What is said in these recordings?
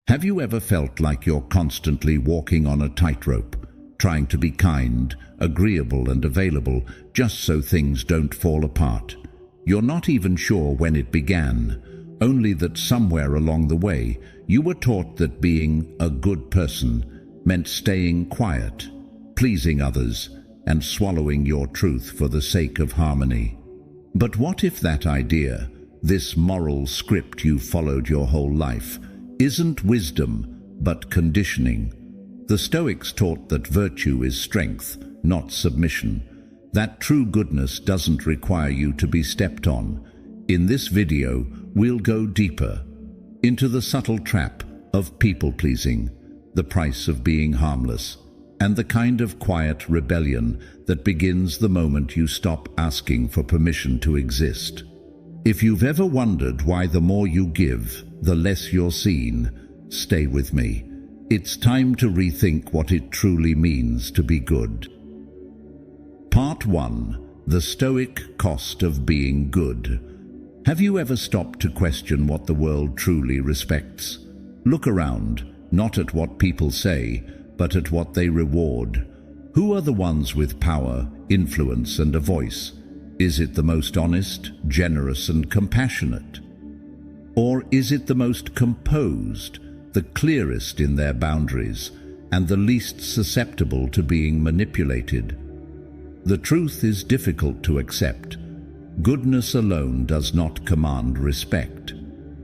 Have you ever felt like you're constantly walking on a tightrope, trying to be kind, agreeable and available just so things don't fall apart? You're not even sure when it began, only that somewhere along the way you were taught that being a good person meant staying quiet, pleasing others, and swallowing your truth for the sake of harmony. But what if that idea, this moral script you followed your whole life, isn't wisdom but conditioning? The Stoics taught that virtue is strength, not submission, that true goodness doesn't require you to be stepped on. In this video, we'll go deeper into the subtle trap of people-pleasing, the price of being harmless, and the kind of quiet rebellion that begins the moment you stop asking for permission to exist. If you've ever wondered why the more you give, the less you're seen, stay with me. It's time to rethink what it truly means to be good. Part 1. The Stoic Cost of Being Good. Have you ever stopped to question what the world truly respects? Look around, not at what people say, but at what they reward. Who are the ones with power, influence, and a voice? Is it the most honest, generous, and compassionate? Or is it the most composed, the clearest in their boundaries, and the least susceptible to being manipulated? The truth is difficult to accept. Goodness alone does not command respect.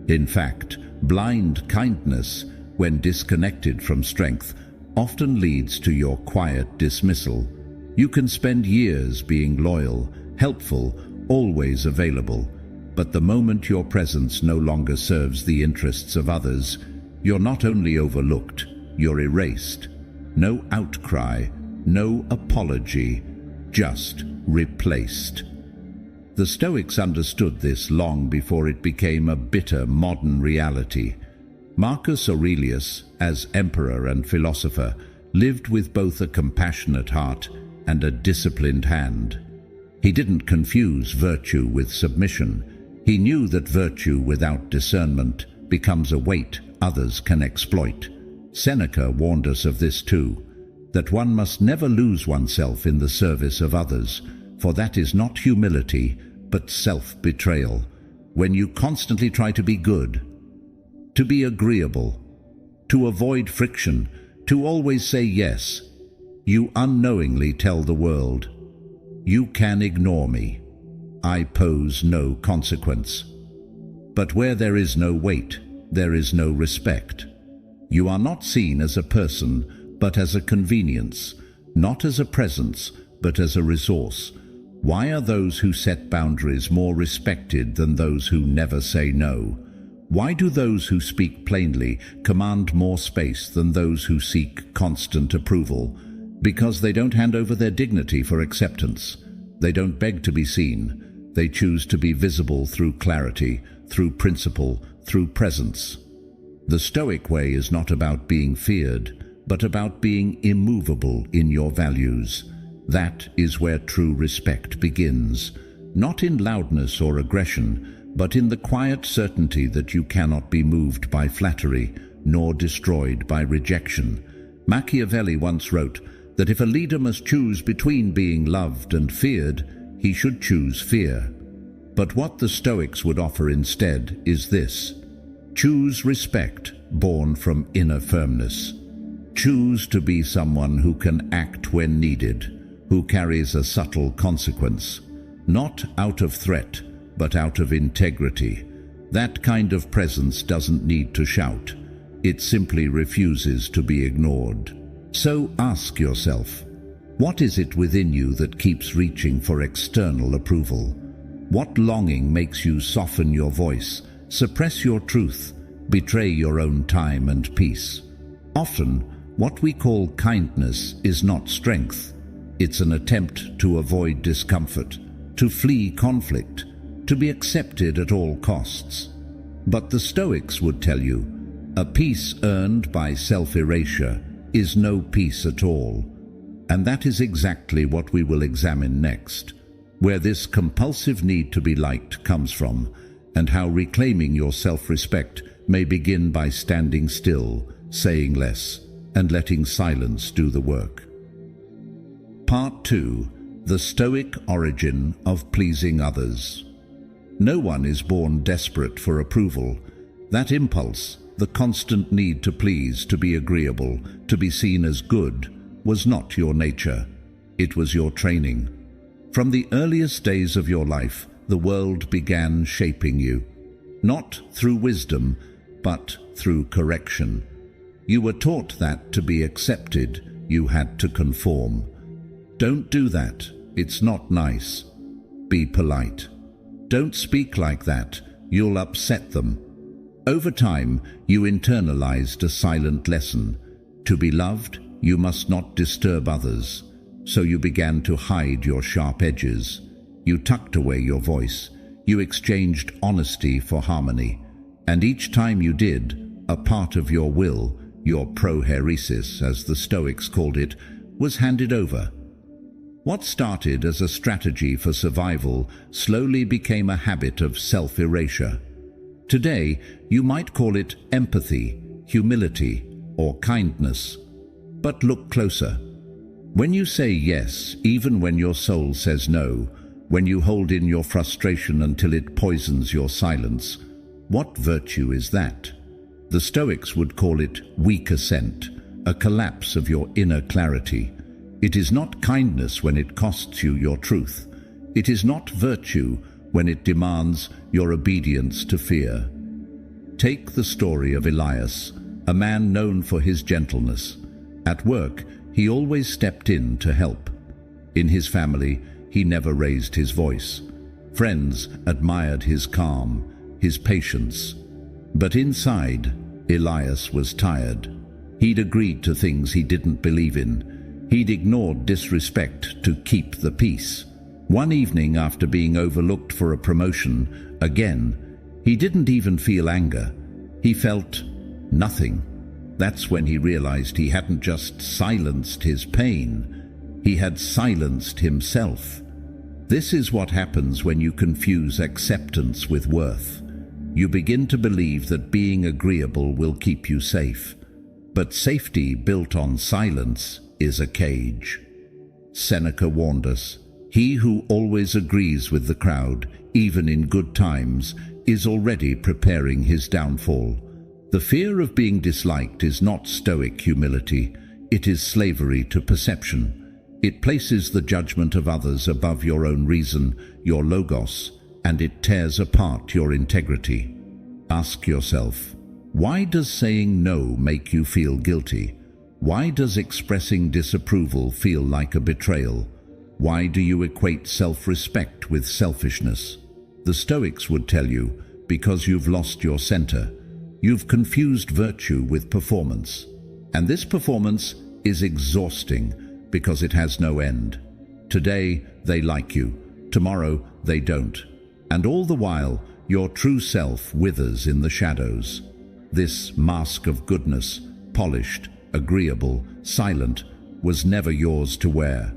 In fact, blind kindness, when disconnected from strength, often leads to your quiet dismissal. You can spend years being loyal, helpful, always available, but the moment your presence no longer serves the interests of others, you're not only overlooked, you're erased. No outcry, no apology, just replaced. The Stoics understood this long before it became a bitter modern reality. Marcus Aurelius, as emperor and philosopher, lived with both a compassionate heart and a disciplined hand. He didn't confuse virtue with submission. He knew that virtue without discernment becomes a weight others can exploit. Seneca warned us of this too, that one must never lose oneself in the service of others, for that is not humility, but self-betrayal. When you constantly try to be good, to be agreeable, to avoid friction, to always say yes, you unknowingly tell the world, you can ignore me. I pose no consequence. But where there is no weight, there is no respect. You are not seen as a person, but as a convenience, not as a presence, but as a resource. Why are those who set boundaries more respected than those who never say no? Why do those who speak plainly command more space than those who seek constant approval? Because they don't hand over their dignity for acceptance. They don't beg to be seen. They choose to be visible through clarity, through principle, through presence. The Stoic way is not about being feared, but about being immovable in your values. That is where true respect begins, not in loudness or aggression, but in the quiet certainty that you cannot be moved by flattery, nor destroyed by rejection. Machiavelli once wrote that if a leader must choose between being loved and feared, he should choose fear. But what the Stoics would offer instead is this: choose respect born from inner firmness. Choose to be someone who can act when needed, who carries a subtle consequence, not out of threat, but out of integrity. That kind of presence doesn't need to shout. It simply refuses to be ignored. So ask yourself, what is it within you that keeps reaching for external approval? What longing makes you soften your voice, suppress your truth, betray your own time and peace? Often, what we call kindness is not strength. It's an attempt to avoid discomfort, to flee conflict, to be accepted at all costs. But the Stoics would tell you, a peace earned by self-erasure is no peace at all. And that is exactly what we will examine next, where this compulsive need to be liked comes from, and how reclaiming your self-respect may begin by standing still, saying less, and letting silence do the work. Part 2. The Stoic Origin of Pleasing Others. No one is born desperate for approval. That impulse, the constant need to please, to be agreeable, to be seen as good, was not your nature. It was your training. From the earliest days of your life, the world began shaping you. Not through wisdom, but through correction. You were taught that to be accepted, you had to conform. Don't do that. It's not nice. Be polite. Don't speak like that. You'll upset them. Over time, you internalized a silent lesson. To be loved, you must not disturb others. So you began to hide your sharp edges. You tucked away your voice. You exchanged honesty for harmony. And each time you did, a part of your will, your prohairesis, as the Stoics called it, was handed over. What started as a strategy for survival slowly became a habit of self-erasure. Today, you might call it empathy, humility, or kindness. But look closer. When you say yes, even when your soul says no, when you hold in your frustration until it poisons your silence, what virtue is that? The Stoics would call it weak assent, a collapse of your inner clarity. It is not kindness when it costs you your truth. It is not virtue when it demands your obedience to fear. Take the story of Elias, a man known for his gentleness. At work, he always stepped in to help. In his family, he never raised his voice. Friends admired his calm, his patience. But inside, Elias was tired. He'd agreed to things he didn't believe in. He'd ignored disrespect to keep the peace. One evening, after being overlooked for a promotion, again, he didn't even feel anger. He felt nothing. That's when he realized he hadn't just silenced his pain, he had silenced himself. This is what happens when you confuse acceptance with worth. You begin to believe that being agreeable will keep you safe. But safety built on silence is a cage. Seneca warned us, "He who always agrees with the crowd, even in good times, is already preparing his downfall." The fear of being disliked is not Stoic humility, it is slavery to perception. It places the judgment of others above your own reason, your logos, and it tears apart your integrity. Ask yourself, why does saying no make you feel guilty? Why does expressing disapproval feel like a betrayal? Why do you equate self-respect with selfishness? The Stoics would tell you, because you've lost your center. You've confused virtue with performance. And this performance is exhausting because it has no end. Today, they like you. Tomorrow, they don't. And all the while, your true self withers in the shadows. This mask of goodness, polished, agreeable, silent, was never yours to wear.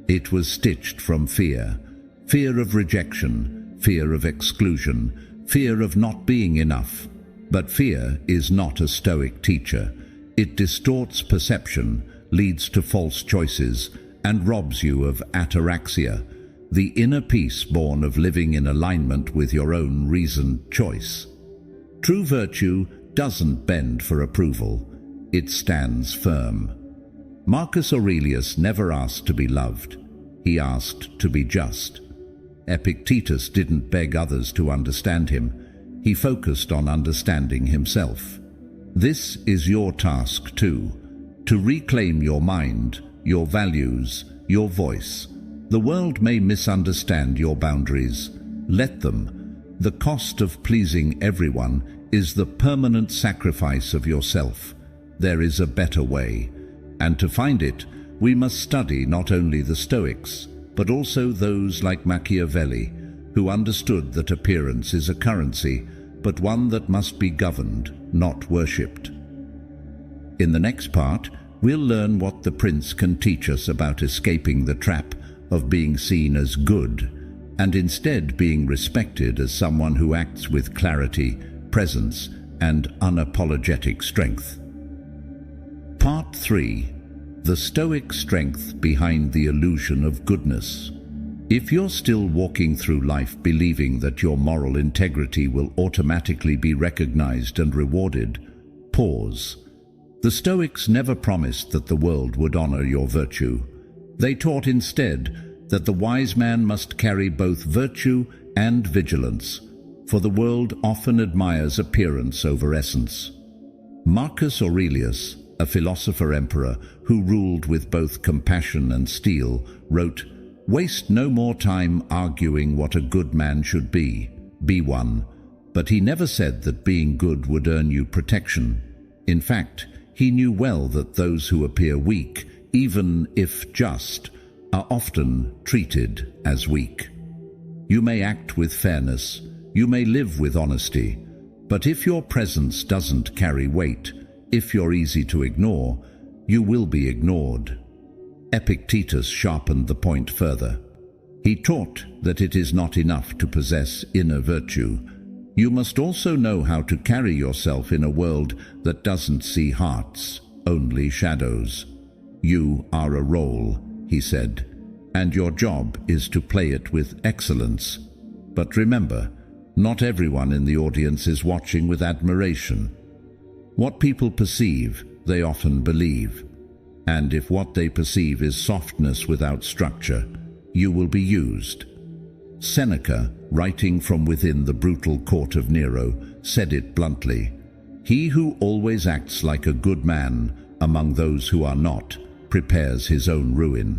It was stitched from fear. Fear of rejection, fear of exclusion, fear of not being enough. But fear is not a Stoic teacher. It distorts perception, leads to false choices, and robs you of ataraxia, the inner peace born of living in alignment with your own reasoned choice. True virtue doesn't bend for approval. It stands firm. Marcus Aurelius never asked to be loved. He asked to be just. Epictetus didn't beg others to understand him. He focused on understanding himself. This is your task too, to reclaim your mind, your values, your voice. The world may misunderstand your boundaries. Let them. The cost of pleasing everyone is the permanent sacrifice of yourself. There is a better way. And to find it, we must study not only the Stoics, but also those like Machiavelli, who understood that appearance is a currency, but one that must be governed, not worshipped. In the next part, we'll learn what the prince can teach us about escaping the trap of being seen as good, and instead being respected as someone who acts with clarity, presence, and unapologetic strength. Part 3. The Stoic Strength Behind the Illusion of Goodness. If you're still walking through life believing that your moral integrity will automatically be recognized and rewarded, pause. The Stoics never promised that the world would honor your virtue. They taught instead that the wise man must carry both virtue and vigilance, for the world often admires appearance over essence. Marcus Aurelius, a philosopher-emperor who ruled with both compassion and steel, wrote, "Waste no more time arguing what a good man should be one." But he never said that being good would earn you protection. In fact, he knew well that those who appear weak, even if just, are often treated as weak. You may act with fairness, you may live with honesty, but if your presence doesn't carry weight, if you're easy to ignore, you will be ignored. Epictetus sharpened the point further. He taught that it is not enough to possess inner virtue. You must also know how to carry yourself in a world that doesn't see hearts, only shadows. You are a role, he said, and your job is to play it with excellence. But remember, not everyone in the audience is watching with admiration. What people perceive, they often believe. And if what they perceive is softness without structure, you will be used. Seneca, writing from within the brutal court of Nero, said it bluntly, "He who always acts like a good man among those who are not, prepares his own ruin."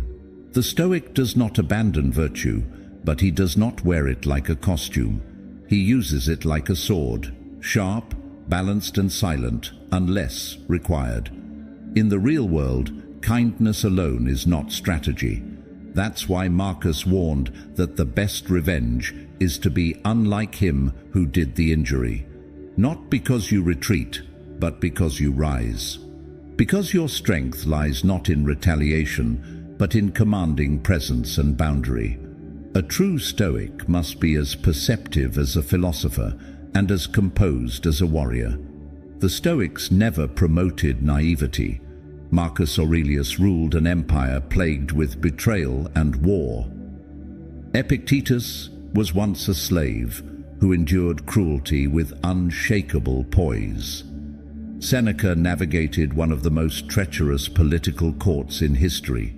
The Stoic does not abandon virtue, but he does not wear it like a costume. He uses it like a sword, sharp, balanced and silent, unless required. In the real world, kindness alone is not strategy. That's why Marcus warned that the best revenge is to be unlike him who did the injury. Not because you retreat, but because you rise. Because your strength lies not in retaliation, but in commanding presence and boundary. A true Stoic must be as perceptive as a philosopher and as composed as a warrior. The Stoics never promoted naivety. Marcus Aurelius ruled an empire plagued with betrayal and war. Epictetus was once a slave who endured cruelty with unshakable poise. Seneca navigated one of the most treacherous political courts in history.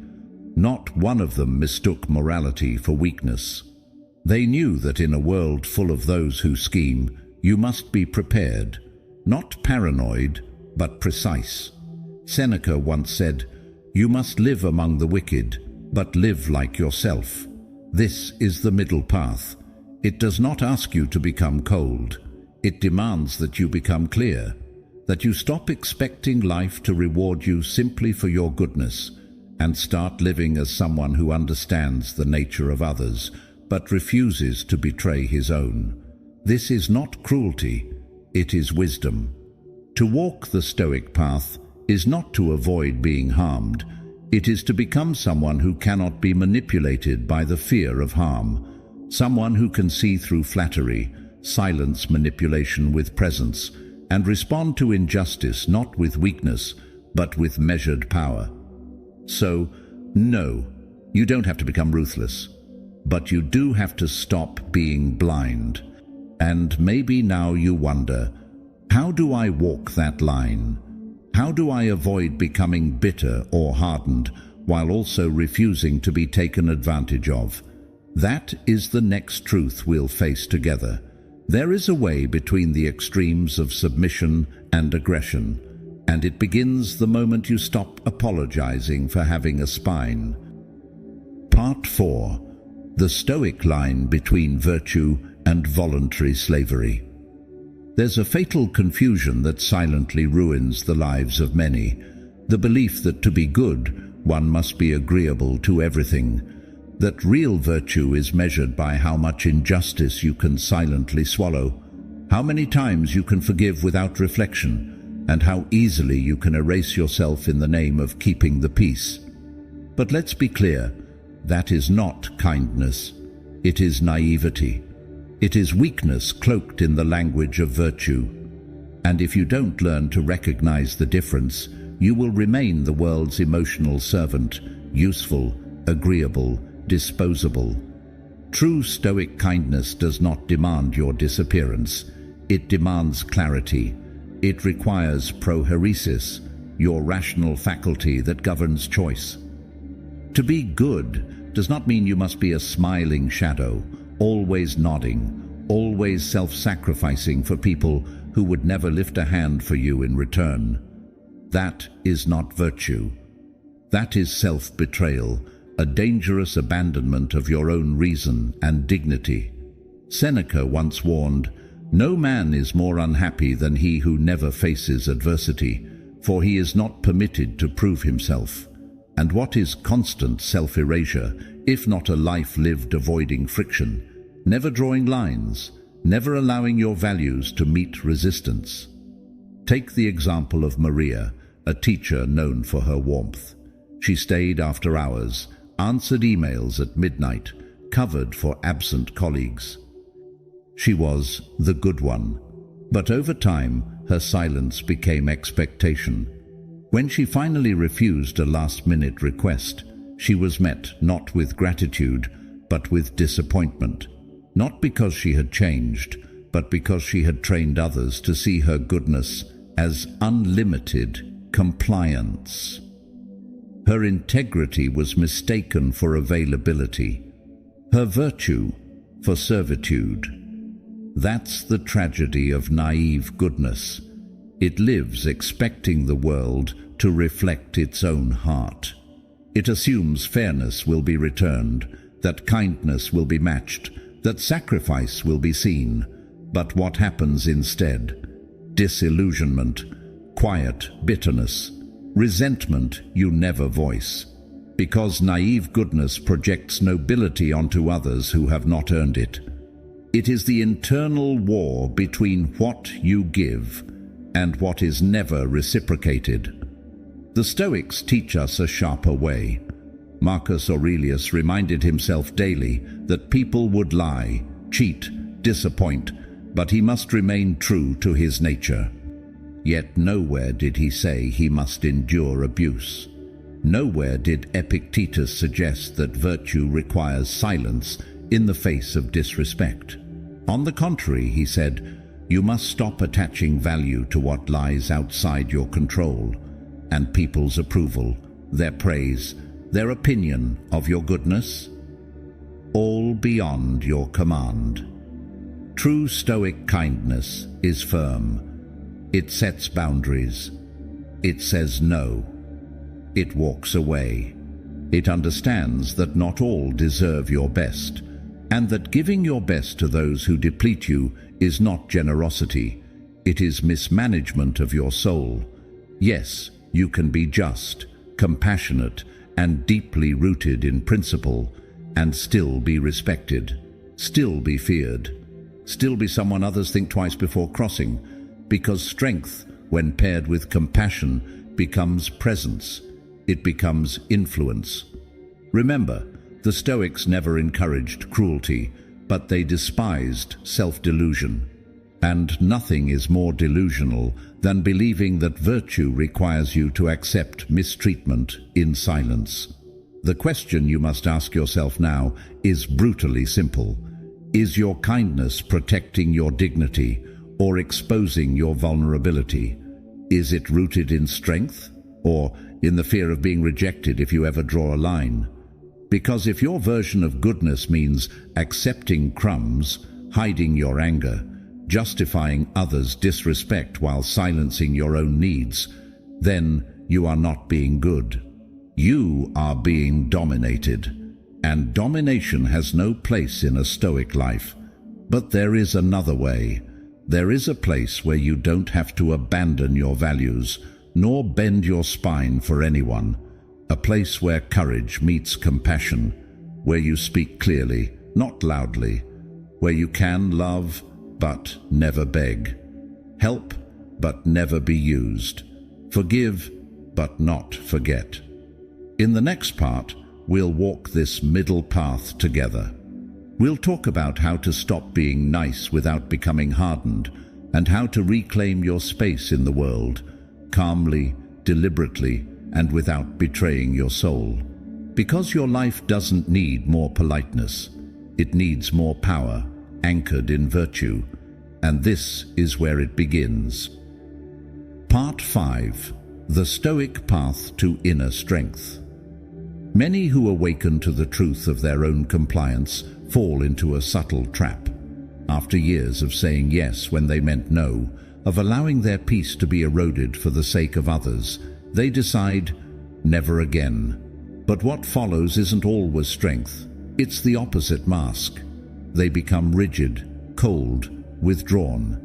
Not one of them mistook morality for weakness. They knew that in a world full of those who scheme, you must be prepared, not paranoid, but precise. Seneca once said, "You must live among the wicked, but live like yourself." This is the middle path. It does not ask you to become cold. It demands that you become clear, that you stop expecting life to reward you simply for your goodness, and start living as someone who understands the nature of others, but refuses to betray his own. This is not cruelty, it is wisdom. To walk the Stoic path is not to avoid being harmed, it is to become someone who cannot be manipulated by the fear of harm, someone who can see through flattery, silence manipulation with presence, and respond to injustice not with weakness, but with measured power. So, no, you don't have to become ruthless, but you do have to stop being blind. And maybe now you wonder, how do I walk that line? How do I avoid becoming bitter or hardened while also refusing to be taken advantage of? That is the next truth we'll face together. There is a way between the extremes of submission and aggression, and it begins the moment you stop apologizing for having a spine. Part 4. The Stoic line between virtue and voluntary slavery. There's a fatal confusion that silently ruins the lives of many. The belief that to be good, one must be agreeable to everything. That real virtue is measured by how much injustice you can silently swallow, how many times you can forgive without reflection, and how easily you can erase yourself in the name of keeping the peace. But let's be clear, that is not kindness. It is naivety. It is weakness cloaked in the language of virtue. And if you don't learn to recognize the difference, you will remain the world's emotional servant, useful, agreeable, disposable. True Stoic kindness does not demand your disappearance. It demands clarity. It requires prohairesis, your rational faculty that governs choice. To be good does not mean you must be a smiling shadow, always nodding, always self-sacrificing for people who would never lift a hand for you in return. That is not virtue. That is self-betrayal, a dangerous abandonment of your own reason and dignity. Seneca once warned, "No man is more unhappy than he who never faces adversity, for he is not permitted to prove himself." And what is constant self-erasure, if not a life lived avoiding friction, never drawing lines, never allowing your values to meet resistance? Take the example of Maria, a teacher known for her warmth. She stayed after hours, answered emails at midnight, covered for absent colleagues. She was the good one. But over time, her silence became expectation. When she finally refused a last-minute request, she was met not with gratitude, but with disappointment. Not because she had changed, but because she had trained others to see her goodness as unlimited compliance. Her integrity was mistaken for availability, her virtue for servitude. That's the tragedy of naive goodness. It lives expecting the world to reflect its own heart. It assumes fairness will be returned, that kindness will be matched, that sacrifice will be seen. But what happens instead? Disillusionment, quiet bitterness, resentment you never voice. Because naive goodness projects nobility onto others who have not earned it. It is the internal war between what you give and what is never reciprocated. The Stoics teach us a sharper way. Marcus Aurelius reminded himself daily that people would lie, cheat, disappoint, but he must remain true to his nature. Yet nowhere did he say he must endure abuse. Nowhere did Epictetus suggest that virtue requires silence in the face of disrespect. On the contrary, he said, you must stop attaching value to what lies outside your control, and people's approval, their praise, their opinion of your goodness, all beyond your command. True Stoic kindness is firm. It sets boundaries. It says no. It walks away. It understands that not all deserve your best, and that giving your best to those who deplete you is not generosity. It is mismanagement of your soul. Yes, you can be just, compassionate, and deeply rooted in principle, and still be respected, still be feared, still be someone others think twice before crossing, because strength, when paired with compassion, becomes presence. It becomes influence. Remember, the Stoics never encouraged cruelty, but they despised self-delusion. And nothing is more delusional than believing that virtue requires you to accept mistreatment in silence. The question you must ask yourself now is brutally simple. Is your kindness protecting your dignity or exposing your vulnerability? Is it rooted in strength or in the fear of being rejected if you ever draw a line? Because if your version of goodness means accepting crumbs, hiding your anger, justifying others' disrespect while silencing your own needs, then you are not being good. You are being dominated, and domination has no place in a Stoic life. But there is another way. There is a place where you don't have to abandon your values, nor bend your spine for anyone. A place where courage meets compassion, where you speak clearly, not loudly, where you can love but never beg, help but never be used, forgive but not forget. In the next part, we'll walk this middle path together. We'll talk about how to stop being nice without becoming hardened, and how to reclaim your space in the world, calmly, deliberately, and without betraying your soul. Because your life doesn't need more politeness, it needs more power, anchored in virtue, and this is where it begins. Part 5. The Stoic Path to Inner Strength. Many who awaken to the truth of their own compliance fall into a subtle trap. After years of saying yes when they meant no, of allowing their peace to be eroded for the sake of others, they decide, never again. But what follows isn't always strength. It's the opposite mask. They become rigid, cold, withdrawn.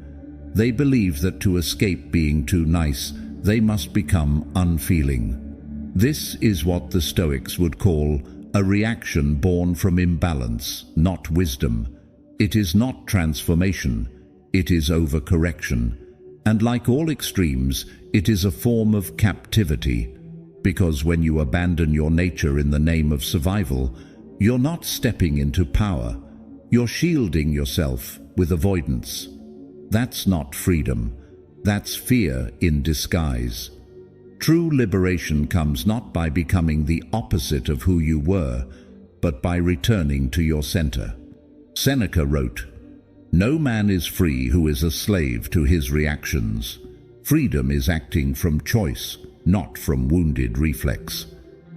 They believe that to escape being too nice, they must become unfeeling. This is what the Stoics would call a reaction born from imbalance, not wisdom. It is not transformation, it is overcorrection. And like all extremes, it is a form of captivity. Because when you abandon your nature in the name of survival, you're not stepping into power. You're shielding yourself with avoidance. That's not freedom. That's fear in disguise. True liberation comes not by becoming the opposite of who you were, but by returning to your center. Seneca wrote, "No man is free who is a slave to his reactions. Freedom is acting from choice, not from wounded reflex.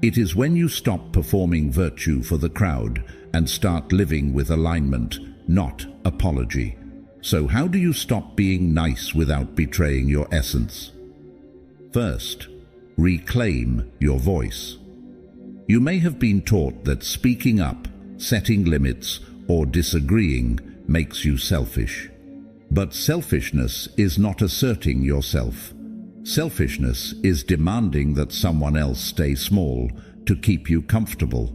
It is when you stop performing virtue for the crowd and start living with alignment, not apology." So how do you stop being nice without betraying your essence? First, reclaim your voice. You may have been taught that speaking up, setting limits, or disagreeing makes you selfish. But selfishness is not asserting yourself. Selfishness is demanding that someone else stay small to keep you comfortable.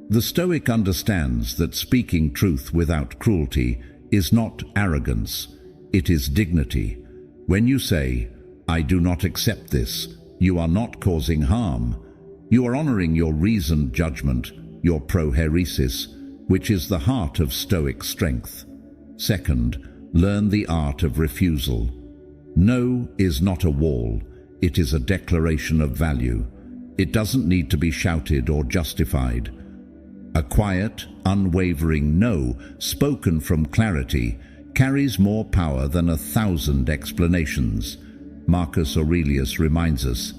The Stoic understands that speaking truth without cruelty is not arrogance, it is dignity. When you say, "I do not accept this," you are not causing harm. You are honoring your reasoned judgment, your prohairesis, which is the heart of Stoic strength. Second, learn the art of refusal. No is not a wall, it is a declaration of value. It doesn't need to be shouted or justified. A quiet, unwavering no, spoken from clarity, carries more power than 1,000 explanations. Marcus Aurelius reminds us,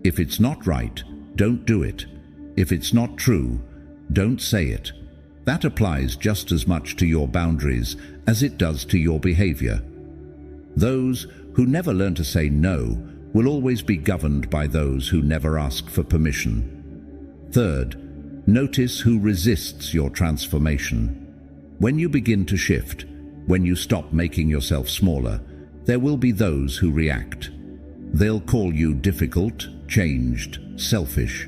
if it's not right, don't do it. If it's not true, don't say it. That applies just as much to your boundaries as it does to your behavior. Those who never learn to say no will always be governed by those who never ask for permission. Third, notice who resists your transformation. When you begin to shift, when you stop making yourself smaller, there will be those who react. They'll call you difficult, changed, selfish.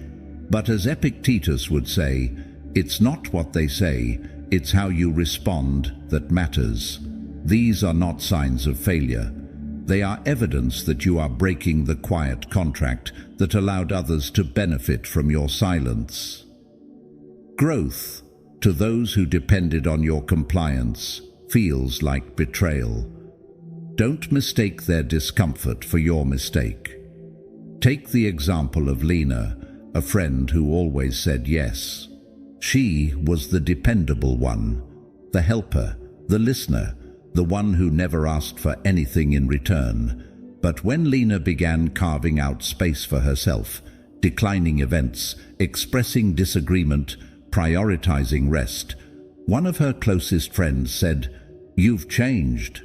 But as Epictetus would say, it's not what they say, it's how you respond that matters. These are not signs of failure. They are evidence that you are breaking the quiet contract that allowed others to benefit from your silence. Growth, to those who depended on your compliance, feels like betrayal. Don't mistake their discomfort for your mistake. Take the example of Lena, a friend who always said yes. She was the dependable one, the helper, the listener, the one who never asked for anything in return. But when Lena began carving out space for herself, declining events, expressing disagreement, prioritizing rest, one of her closest friends said, "You've changed."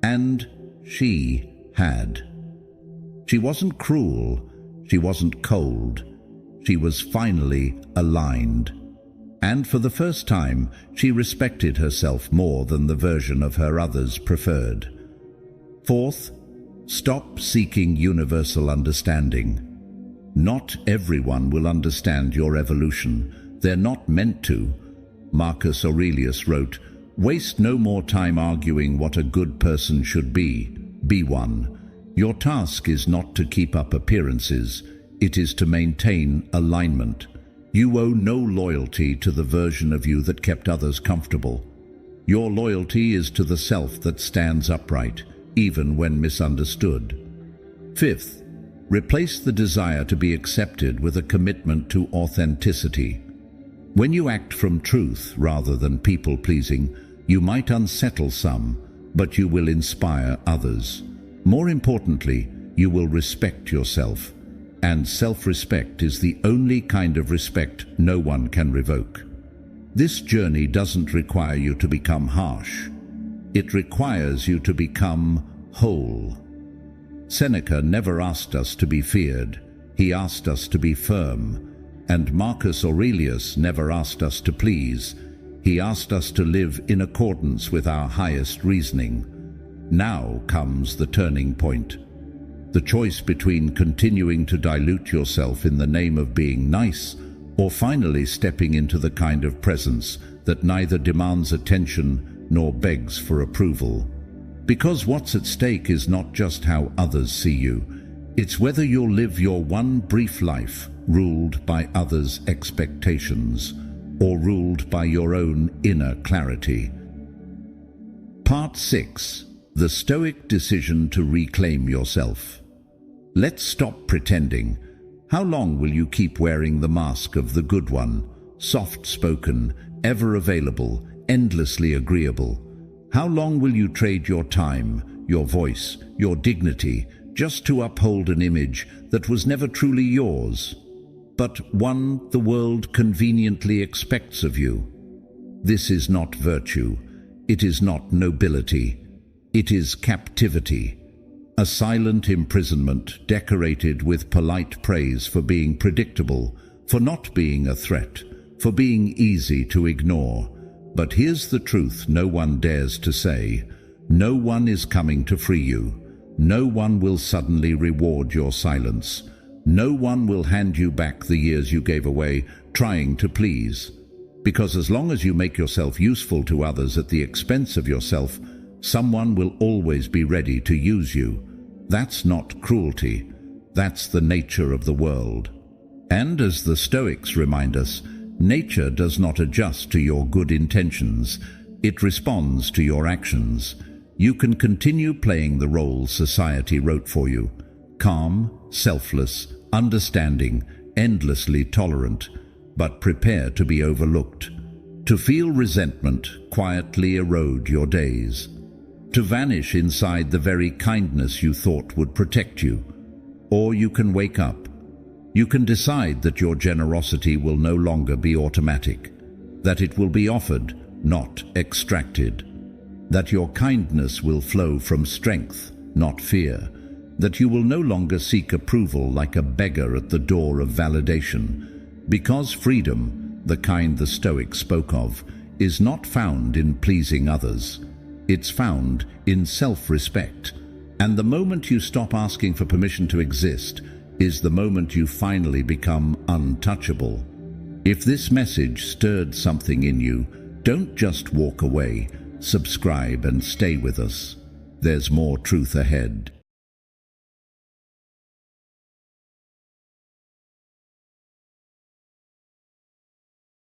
And she had. She wasn't cruel, she wasn't cold, she was finally aligned. And for the first time, she respected herself more than the version of her others preferred. Fourth, stop seeking universal understanding. Not everyone will understand your evolution. They're not meant to. Marcus Aurelius wrote, "Waste no more time arguing what a good person should be. Be one. Your task is not to keep up appearances. It is to maintain alignment. You owe no loyalty to the version of you that kept others comfortable. Your loyalty is to the self that stands upright. even when misunderstood. Fifth, replace the desire to be accepted with a commitment to authenticity. When you act from truth rather than people-pleasing, you might unsettle some, but you will inspire others. More importantly, you will respect yourself, and self-respect is the only kind of respect no one can revoke. This journey doesn't require you to become harsh. It requires you to become whole. Seneca never asked us to be feared. He asked us to be firm. And Marcus Aurelius never asked us to please. He asked us to live in accordance with our highest reasoning. Now comes the turning point. The choice between continuing to dilute yourself in the name of being nice or finally stepping into the kind of presence that neither demands attention nor begs for approval. Because what's at stake is not just how others see you, it's whether you'll live your one brief life ruled by others' expectations or ruled by your own inner clarity. Part 6. The Stoic Decision to Reclaim Yourself. Let's stop pretending. How long will you keep wearing the mask of the good one, soft-spoken, ever available, endlessly agreeable? How long will you trade your time, your voice, your dignity, just to uphold an image that was never truly yours, but one the world conveniently expects of you? This is not virtue. It is not nobility. It is captivity. A silent imprisonment decorated with polite praise for being predictable, for not being a threat, for being easy to ignore. But here's the truth no one dares to say. No one is coming to free you. No one will suddenly reward your silence. No one will hand you back the years you gave away trying to please. Because as long as you make yourself useful to others at the expense of yourself, someone will always be ready to use you. That's not cruelty. That's the nature of the world. And as the Stoics remind us, nature does not adjust to your good intentions. It responds to your actions. You can continue playing the role society wrote for you. Calm, selfless, understanding, endlessly tolerant, but prepare to be overlooked. To feel resentment quietly erode your days. To vanish inside the very kindness you thought would protect you. Or you can wake up. You can decide that your generosity will no longer be automatic, that it will be offered, not extracted, that your kindness will flow from strength, not fear, that you will no longer seek approval like a beggar at the door of validation, because freedom, the kind the Stoics spoke of, is not found in pleasing others. It's found in self-respect. And the moment you stop asking for permission to exist is the moment you finally become untouchable. If this message stirred something in you, don't just walk away. Subscribe and stay with us. There's more truth ahead.